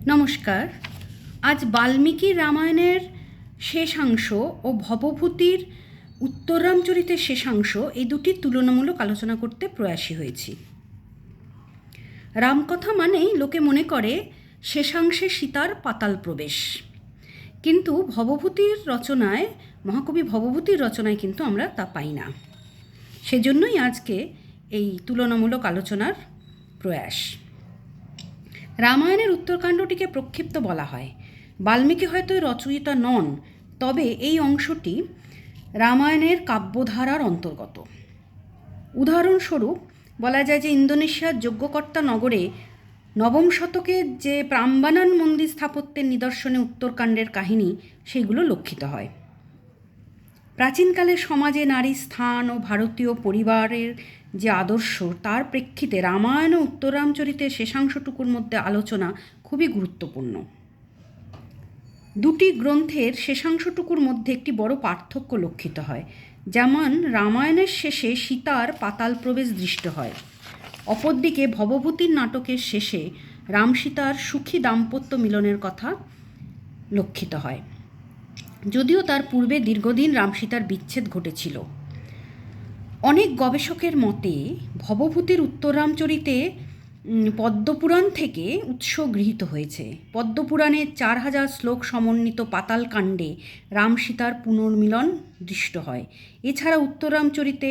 নমস্কার। আজ বাল্মীকি রামায়ণের শেষাংশ ও ভবভূতির উত্তররামচরিতের শেষাংশ এই দুটির তুলনামূলক আলোচনা করতে প্রয়াসী হয়েছি। রামকথা মানেই লোকে মনে করে শেষাংশে সীতার পাতাল প্রবেশ, কিন্তু মহাকবি ভবভূতির রচনায় কিন্তু আমরা তা পাই না। সেজন্যই আজকে এই তুলনামূলক আলোচনার প্রয়াস। রামায়ণের উত্তরকাণ্ডটিকে প্রক্ষিপ্ত বলা হয়। বাল্মীকি হয়তো রচয়িতা নন, তবে এই অংশটি রামায়ণের কাব্যধারার অন্তর্গত। উদাহরণস্বরূপ বলা যায় যে ইন্দোনেশিয়ার যজ্ঞকর্তা নগরে নবম শতকে যে প্রাম্বানান মন্দির স্থাপত্যের নিদর্শনে উত্তরকাণ্ডের কাহিনী সেগুলো লক্ষিত হয়। প্রাচীনকালের সমাজে নারীর স্থান ও ভারতীয় পরিবারের যে আদর্শ তার প্রেক্ষিতে রামায়ণ ও উত্তররামচরিতের শেষাংশটুকুর মধ্যে আলোচনা খুবই গুরুত্বপূর্ণ। দুটি গ্রন্থের শেষাংশটুকুর মধ্যে একটি বড় পার্থক্য লক্ষিত হয়। যেমন রামায়ণের শেষে সীতার পাতাল প্রবেশ দৃষ্ট হয়, অপরদিকে ভবভূতির নাটকের শেষে রাম সীতার সুখী দাম্পত্য মিলনের কথা লক্ষিত হয়, যদিও তার পূর্বে দীর্ঘদিন রাম সীতার বিচ্ছেদ ঘটেছিল। অনেক গবেষকের মতে ভবভূতির উত্তররামচরিতে পদ্মপুরাণ থেকে উৎস গৃহীত হয়েছে। পদ্মপুরাণের 4000 শ্লোক সমন্বিত পাতালকাণ্ডে রাম সীতার পুনর্মিলন দৃষ্ট হয়। এছাড়া উত্তররামচরিতে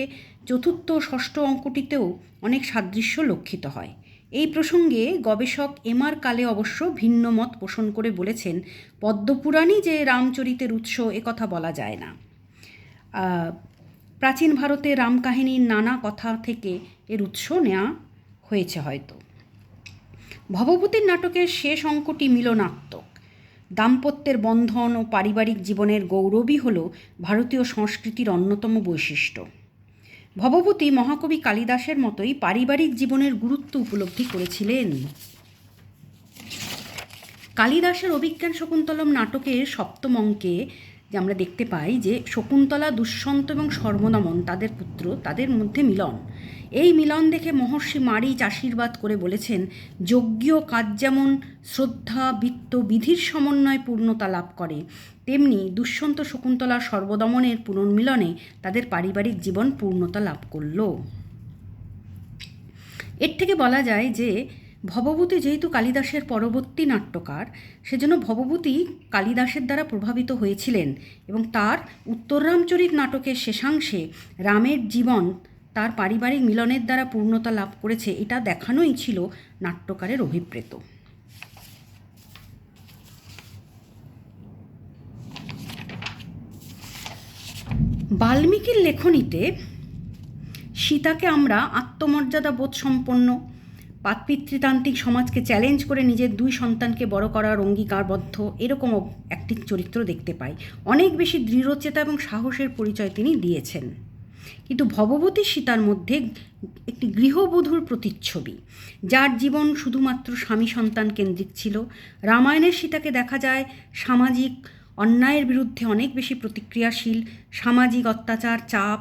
চতুর্থ ও ষষ্ঠ অঙ্কটিতেও অনেক সাদৃশ্য লক্ষিত হয়। এই প্রসঙ্গে গবেষক এম.আর. কালে অবশ্য ভিন্ন মত পোষণ করে বলেছেন, পদ্মপুরাণই যে রামচরিতের উৎস একথা বলা যায় না। প্রাচীন ভারতে রামকাহিনীর নানা কথা থেকে এর উৎস নেওয়া হয়েছে হয়তো। ভবভূতির নাটকের শেষ অঙ্কটি মিলনাত্মক। দাম্পত্যের বন্ধন ও পারিবারিক জীবনের গৌরবই হল ভারতীয় সংস্কৃতির অন্যতম বৈশিষ্ট্য। ভবভূতি মহাকবি কালিদাসের মতোই পারিবারিক জীবনের গুরুত্ব উপলব্ধি করেছিলেন। কালিদাসের অভিজ্ঞান শকুন্তলম নাটকের সপ্তম অঙ্কে যে আমরা দেখতে পাই যে শকুন্তলা, দুষ্যন্ত এবং সর্বদমন তাদের পুত্র, তাদের মধ্যে মিলন। এই মিলন দেখে মহর্ষি মারীচ আশীর্বাদ করে বলেছেন, যজ্ঞীয় কাজ যেমন শ্রদ্ধা, বিত্ত, বিধির সমন্বয় পূর্ণতা লাভ করে, তেমনি দুষ্যন্ত শকুন্তলা সর্বদমনের পুনর্মিলনে তাদের পারিবারিক জীবন পূর্ণতা লাভ করল। এর থেকে বলা যায় যে ভবভূতি যেহেতু কালিদাসের পরবর্তী নাট্যকার, সেজন্য ভবভূতি কালিদাসের দ্বারা প্রভাবিত হয়েছিলেন এবং তার উত্তররামচরিত নাটকের শেষাংশে রামের জীবন তার পারিবারিক মিলনের দ্বারা পূর্ণতা লাভ করেছে, এটা দেখানোই ছিল নাট্যকারের অভিপ্রেত। বাল্মীকির লেখনীতে সীতাকে আমরা আত্মমর্যাদা বোধ সম্পন্ন, পিতৃতান্ত্রিক সমাজকে চ্যালেঞ্জ করে নিজের 2 সন্তানকে বড় করার অঙ্গীকারবদ্ধ এরকম একটি চরিত্র দেখতে পাই। অনেক বেশি দৃঢ়চেতা এবং সাহসের পরিচয় তিনি দিয়েছেন। কিন্তু ভবভূতি সীতার মধ্যে একটি গৃহবধূর প্রতিচ্ছবি, যার জীবন শুধুমাত্র স্বামী সন্তান কেন্দ্রিক ছিল। রামায়ণের সীতাকে দেখা যায় সামাজিক অন্যায়ের বিরুদ্ধে অনেক বেশি প্রতিক্রিয়াশীল, সামাজিক অত্যাচার, চাপ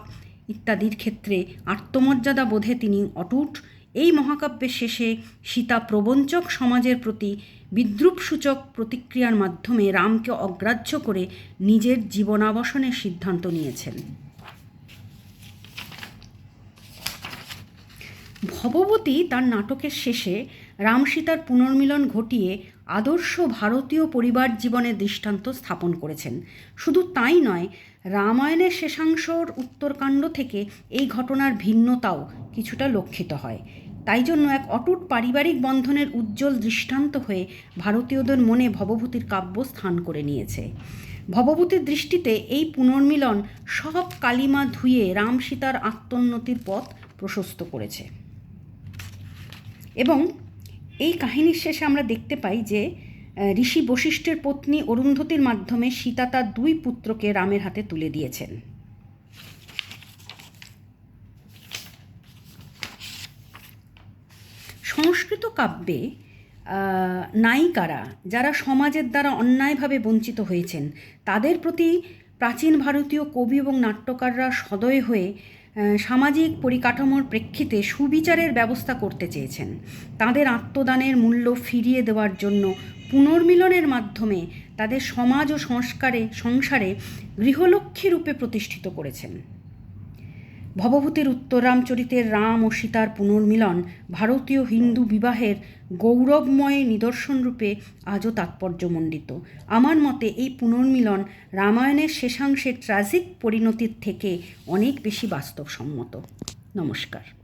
ইত্যাদির ক্ষেত্রে আত্মমর্যাদা বোধে তিনি অটুট। এই মহাকাব্যের শেষে সীতা প্রবঞ্চক সমাজের প্রতি বিদ্রূপসূচক প্রতিক্রিয়ার মাধ্যমে রামকে অগ্রাহ্য করে নিজের জীবনাবসানের সিদ্ধান্ত নিয়েছেন। ভবভূতি তার নাটকের শেষে রাম সীতার পুনর্মিলন ঘটিয়ে আদর্শ ভারতীয় পরিবার জীবনের দৃষ্টান্ত স্থাপন করেছেন। শুধু তাই নয়, রামায়ণের শেষাংশর উত্তরকাণ্ড থেকে এই ঘটনার ভিন্নতাও কিছুটা লক্ষিত হয়। তাই জন্য এক অটুট পারিবারিক বন্ধনের উজ্জ্বল দৃষ্টান্ত হয়ে ভারতীয়দের মনে ভবভূতির কাব্য স্থান করে নিয়েছে। ভবভূতির দৃষ্টিতে এই পুনর্মিলন সব কালিমা ধুয়ে রাম সীতার আত্মোন্নতির পথ প্রশস্ত করেছে। এবং এই কাহিনীর শেষে আমরা দেখতে পাই যে ঋষি বশিষ্ঠের পত্নী অরুন্ধতির মাধ্যমে সীতা তার 2 পুত্রকে রামের হাতে তুলে দিয়েছেন। সংস্কৃত কাব্যে নায়িকারা যারা সমাজের দ্বারা অন্যায়ভাবে বঞ্চিত হয়েছেন, তাদের প্রতি প্রাচীন ভারতীয় কবি এবং নাট্যকাররা সদয় হয়ে সামাজিক পরিকাঠামোর প্রেক্ষিতে সুবিচারের ব্যবস্থা করতে চেয়েছেন। তাদের আত্মদানের মূল্য ফিরিয়ে দেওয়ার জন্য পুনর্মিলনের মাধ্যমে তাদের সমাজ ও সংসারে গৃহলক্ষ্মী রূপে প্রতিষ্ঠিত করেছেন। ভবভূতির উত্তররামচরিতের রাম ও সীতার পুনর্মিলন ভারতীয় হিন্দু বিবাহের গৌরবময় নিদর্শন রূপে আজও তাৎপর্যমণ্ডিত। আমার মতে এই পুনর্মিলন রামায়ণের শেষাংশের ট্র্যাজিক পরিণতির থেকে অনেক বেশি বাস্তবসম্মত। নমস্কার।